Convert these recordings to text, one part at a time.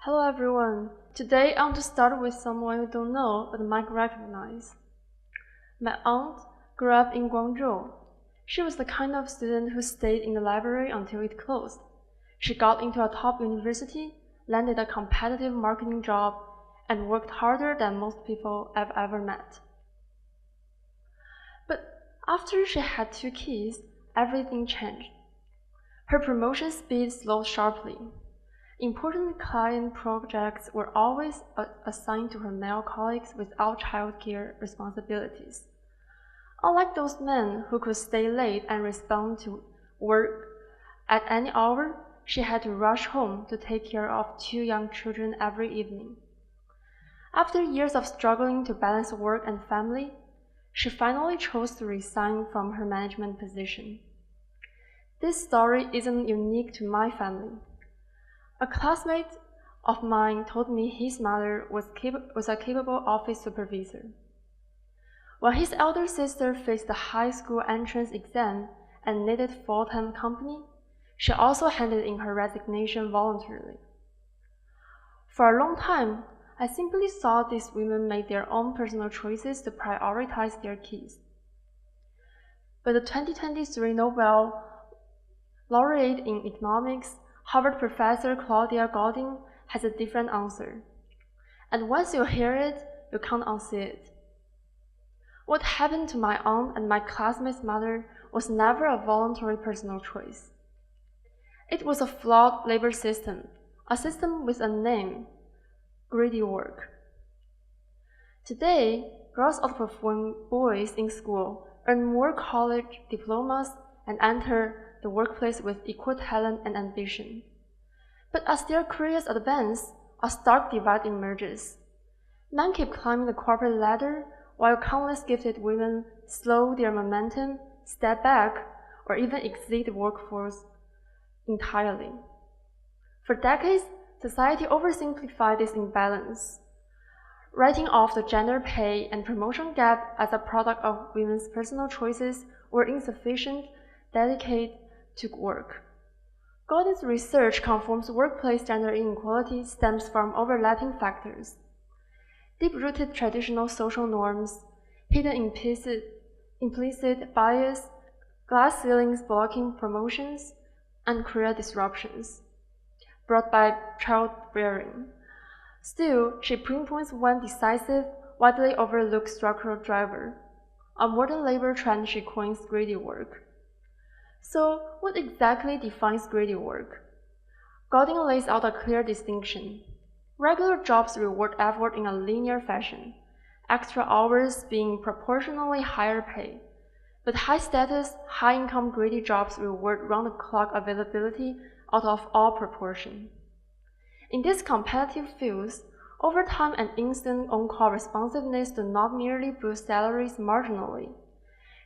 Hello everyone. Today I want to start with someone you don't know but might recognize. My aunt grew up in Guangzhou. She was the kind of student who stayed in the library until it closed. She got into a top university, landed a competitive marketing job, and worked harder than most people I've ever met. But after she had 2 kids, everything changed. Her promotion speed slowed sharply. Important client projects were always assigned to her male colleagues without childcare responsibilities. Unlike those men who could stay late and respond to work at any hour, she had to rush home to take care of 2 young children every evening. After years of struggling to balance work and family, she finally chose to resign from her management position. This story isn't unique to my family. A classmate of mine told me his mother was a capable office supervisor. When his elder sister faced the high school entrance exam and needed full-time company, she also handed in her resignation voluntarily. For a long time, I simply saw these women make their own personal choices to prioritize their kids. But the 2023 Nobel laureate in economics, Harvard professor Claudia Goldin has a different answer. And once you hear it, you can't unsee it. What happened to my aunt and my classmate's mother was never a voluntary personal choice. It was a flawed labor system, a system with a name: greedy work. Today, girls outperform boys in school, earn more college diplomas, and enter the workplace with equal talent and ambition. But as their careers advance, a stark divide emerges. Men keep climbing the corporate ladder, while countless gifted women slow their momentum, step back, or even exit the workforce entirely. For decades, society oversimplified this imbalance, writing off the gender pay and promotion gap as a product of women's personal choices or insufficient dedicated to work. Goldin's research confirms workplace gender inequality stems from overlapping factors: deep-rooted traditional social norms, hidden implicit bias, glass ceilings blocking promotions, and career disruptions brought by childbearing. Still, she pinpoints one decisive, widely overlooked structural driver: a modern labor trend she coins greedy work. So, what exactly defines greedy work? Goldin lays out a clear distinction. Regular jobs reward effort in a linear fashion, extra hours being proportionally higher pay. But high-status, high-income greedy jobs reward round-the-clock availability out of all proportion. In these competitive fields, overtime and instant on-call responsiveness do not merely boost salaries marginally.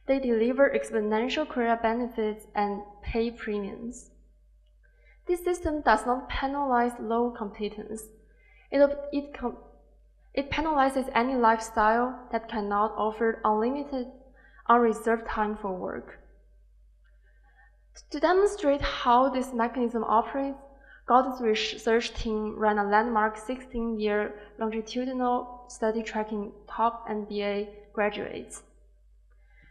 They deliver exponential career benefits and pay premiums. This system does not penalize low competence. It penalizes any lifestyle that cannot offer unlimited, unreserved time for work. To demonstrate how this mechanism operates, Goldin's research team ran a landmark 16-year longitudinal study tracking top MBA graduates.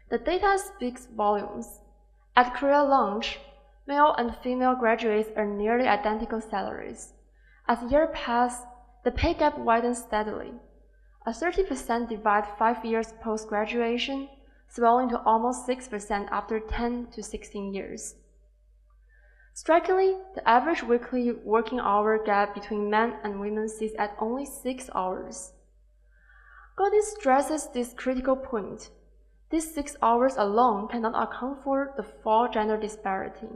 The data speaks volumes. At career launch, male and female graduates earn nearly identical salaries. As years pass, the pay gap widens steadily. A 30% divide 5 years post-graduation, swelling to almost 6% after 10 to 16 years. Strikingly, the average weekly working hour gap between men and women sits at only 6 hours. Goldin stresses this critical point. These 6 hours alone cannot account for the full gender disparity.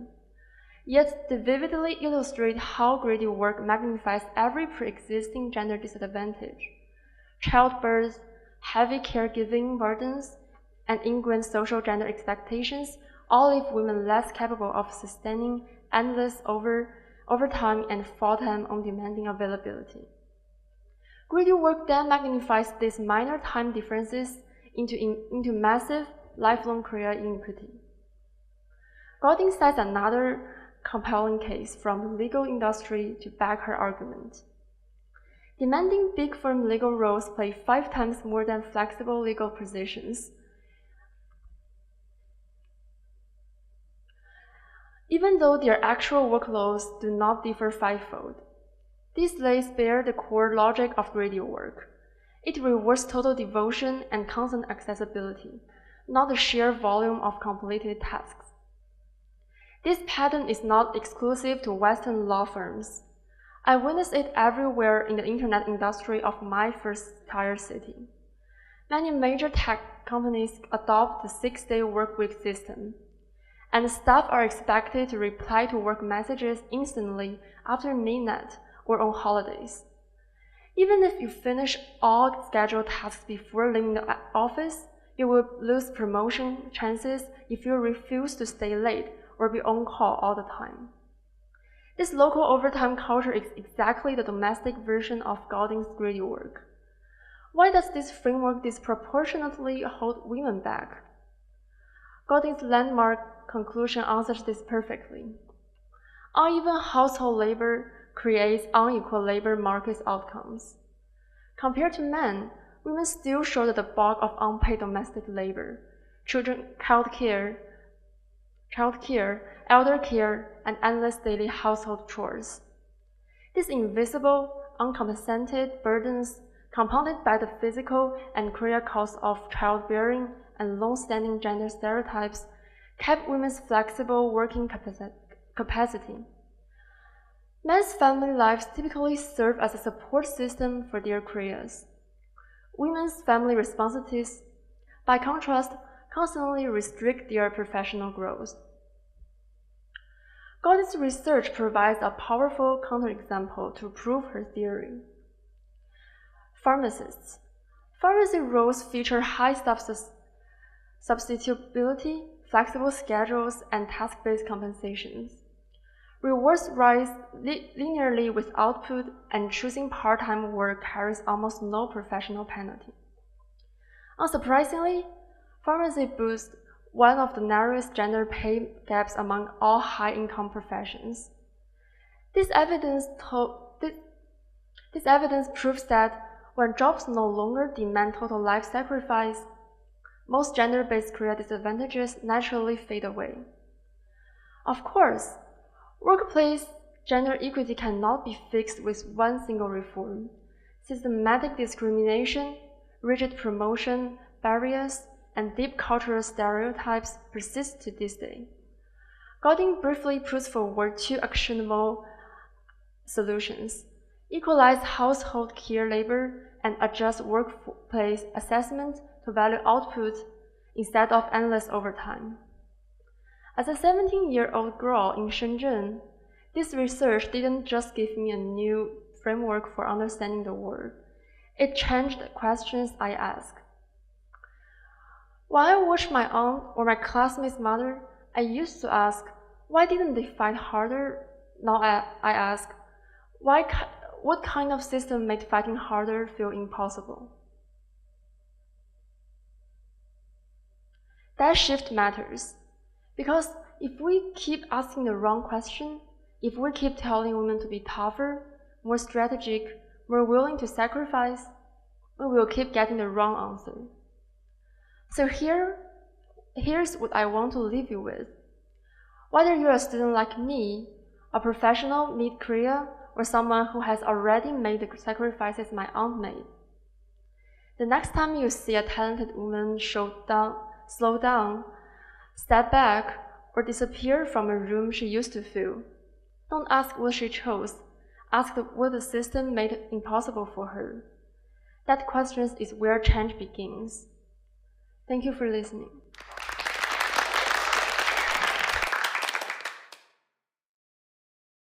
Yet they vividly illustrate how greedy work magnifies every pre-existing gender disadvantage. Childbirth, heavy caregiving burdens, and ingrained social gender expectations all leave women less capable of sustaining endless overtime and full-time on-demanding availability. Greedy work then magnifies these minor time differences into massive, lifelong career inequity. Goldin cites another compelling case from the legal industry to back her argument. Demanding big firm legal roles pay 5 times more than flexible legal positions. Even though their actual workloads do not differ fivefold. This lays bare the core logic of gradient work. It rewards total devotion and constant accessibility, not the sheer volume of completed tasks. This pattern is not exclusive to Western law firms. I witness it everywhere in the internet industry of my first-tier city. Many major tech companies adopt the 6-day workweek system, and staff are expected to reply to work messages instantly after midnight or on holidays. Even if you finish all scheduled tasks before leaving the office, you will lose promotion chances if you refuse to stay late or be on call all the time. This local overtime culture is exactly the domestic version of Golding's greedy work. Why does this framework disproportionately hold women back? Golding's landmark conclusion answers this perfectly. Uneven household labor creates unequal labor market outcomes. Compared to men, women still shoulder the bulk of unpaid domestic labor, childcare, elder care, and endless daily household chores. These invisible, uncompensated burdens, compounded by the physical and career costs of childbearing and long-standing gender stereotypes, kept women's flexible working capacity. Men's family lives typically serve as a support system for their careers. Women's family responsibilities, by contrast, constantly restrict their professional growth. Golding's research provides a powerful counterexample to prove her theory. Pharmacists. Pharmacy roles feature high substitutability, flexible schedules, and task-based compensations. Rewards rise linearly with output, and choosing part-time work carries almost no professional penalty. Unsurprisingly, pharmacy boasts one of the narrowest gender pay gaps among all high-income professions. This evidence proves that when jobs no longer demand total life sacrifice, most gender-based career disadvantages naturally fade away. Of course, workplace gender equity cannot be fixed with one single reform. Systematic discrimination, rigid promotion barriers, and deep cultural stereotypes persist to this day. Golding briefly puts forward 2 actionable solutions: equalize household care labor and adjust workplace assessment to value output instead of endless overtime. As a 17-year-old girl in Shenzhen, this research didn't just give me a new framework for understanding the world. It changed the questions I ask. While I watched my aunt or my classmate's mother, I used to ask, why didn't they fight harder? Now I ask, what kind of system made fighting harder feel impossible? That shift matters, because if we keep asking the wrong question, if we keep telling women to be tougher, more strategic, more willing to sacrifice, we will keep getting the wrong answer. So here's what I want to leave you with. Whether you're a student like me, a professional mid-career, or someone who has already made the sacrifices my aunt made, the next time you see a talented woman slow down, step back, or disappear from a room she used to fill, don't ask what she chose. Ask what the system made impossible for her. That question is where change begins. Thank you for listening.